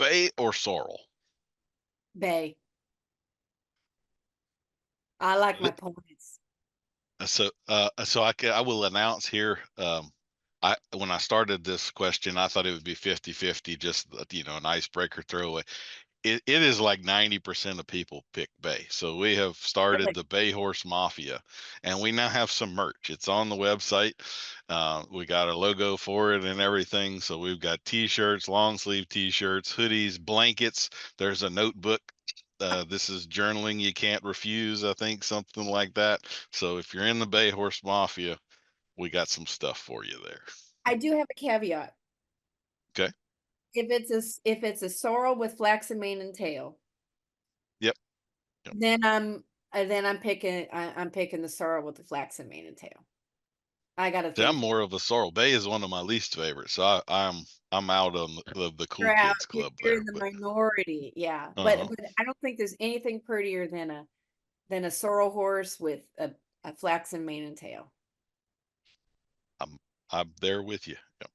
Bay or sorrel? Bay. I like my Th- ponies. I will announce here. I when I started this question, I thought it would be 50-50, just an icebreaker throwaway. It is like 90% of people pick Bay. So we have started Really? the Bay Horse Mafia, and we now have some merch. It's on the website. We got a logo for it and everything. So we've got t-shirts, long sleeve t-shirts, hoodies, blankets. There's a notebook. This is journaling you can't refuse, I think, something like that. So if you're in the Bay Horse Mafia, we got some stuff for you there. I do have a caveat. Okay. If it's a sorrel with flaxen mane and tail, Yep. Yep. then I'm picking the sorrel with the flaxen mane and tail. I gotta See, I'm think. more of a sorrel. Bay is one of my least favorites, so I'm out on the cool You're out. kids club You're there. in the But minority, yeah. uh-huh. But I don't think there's anything prettier than a sorrel horse with a flaxen mane and tail. I'm I'm there with you. Yep.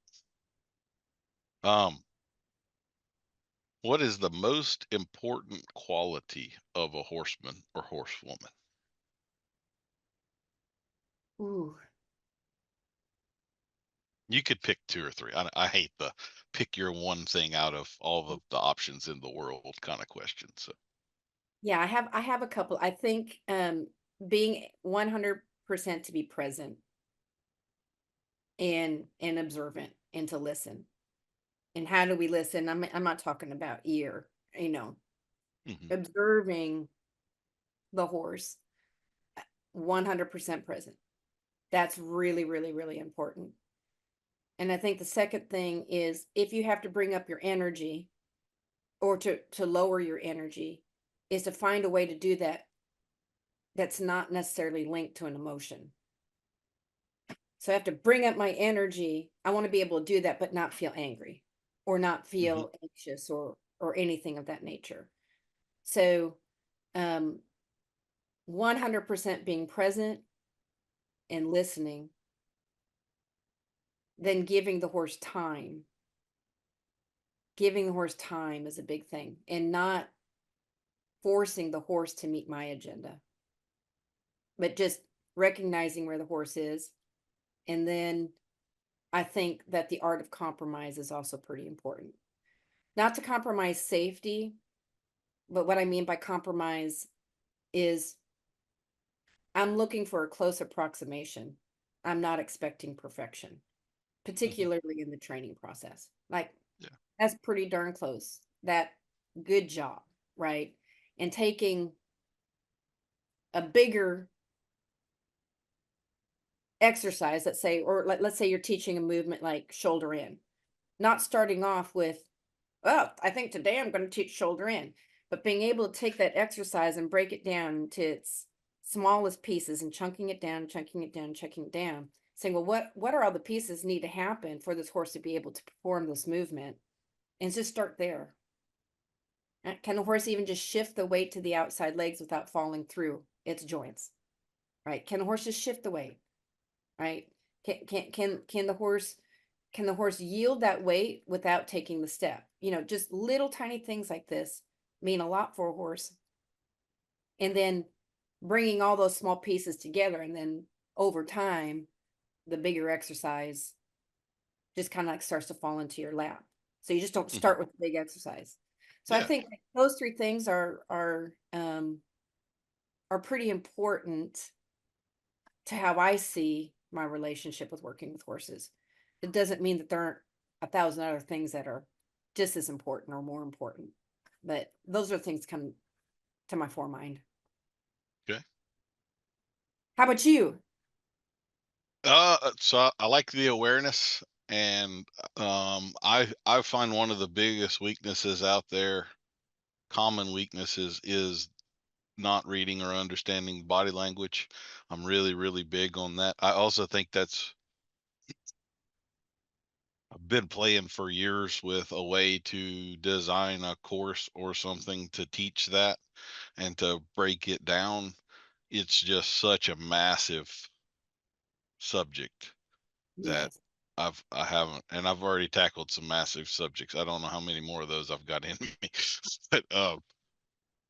Um, what is the most important quality of a horseman or horsewoman? Ooh. You could pick two or three. I hate the pick your one thing out of all of the options in the world kind of question. So Yeah, I have a couple. I think, being 100% to be present and observant and to listen. And how do we listen? I'm not talking about ear, you know, hmm observing the horse, 100% present. That's really, really, really important. And I think the second thing is if you have to bring up your energy or to lower your energy, is to find a way to do that that's not necessarily linked to an emotion. So I have to bring up my energy. I want to be able to do that, but not feel angry or not hmm feel anxious or anything of that nature. So 100% being present and listening, then giving the horse time. Giving the horse time is a big thing and not forcing the horse to meet my agenda, but just recognizing where the horse is. And then I think that the art of compromise is also pretty important. Not to compromise safety, but what I mean by compromise is I'm looking for a close approximation. I'm not expecting perfection, hmm particularly in the training process. Like, Yeah. that's pretty darn close. That good job, right? And taking a bigger exercise, let's say, or let's say you're teaching a movement like shoulder in, not starting off with, well, I think today I'm going to teach shoulder in, but being able to take that exercise and break it down to its smallest pieces and chunking it down, chunking it down, chunking it down, saying, well, what are all the pieces need to happen for this horse to be able to perform this movement? And just start there. Can the horse even just shift the weight to the outside legs without falling through its joints? Right? Can the horse just shift the weight? Right? Can the horse yield that weight without taking the step? Just little tiny things like this mean a lot for a horse. And then bringing all those small pieces together, and then over time, the bigger exercise just kind of like starts to fall into your lap. So you just don't hmm start with the big exercise. So I Yeah. think those three things are pretty important to how I see my relationship with working with horses. It doesn't mean that there aren't a thousand other things that are just as important or more important, but those are things come to my foremind. Okay. How about you? So I like the awareness, and I find one of the biggest weaknesses out there, common weaknesses, is not reading or understanding body language. I'm really, really big on that. I also think I've been playing for years with a way to design a course or something to teach that and to break it down. It's just such a massive subject that Yes. I haven't, and I've already tackled some massive subjects. I don't know how many more of those I've got in me, but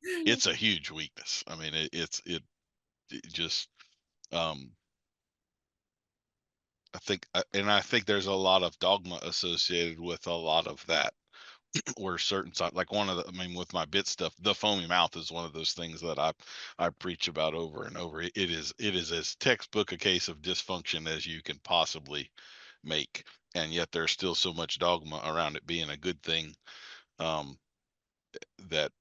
it's a huge weakness. I mean, it just um I think there's a lot of dogma associated with a lot of that. Where certain like one of the, I mean, with my bit stuff, the foamy mouth is one of those things that I preach about over and over. It is as textbook a case of dysfunction as you can possibly make, and yet there's still so much dogma around it being a good thing, um, that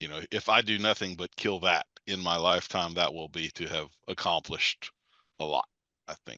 if I do nothing but kill that in my lifetime, that will be to have accomplished a lot, I think.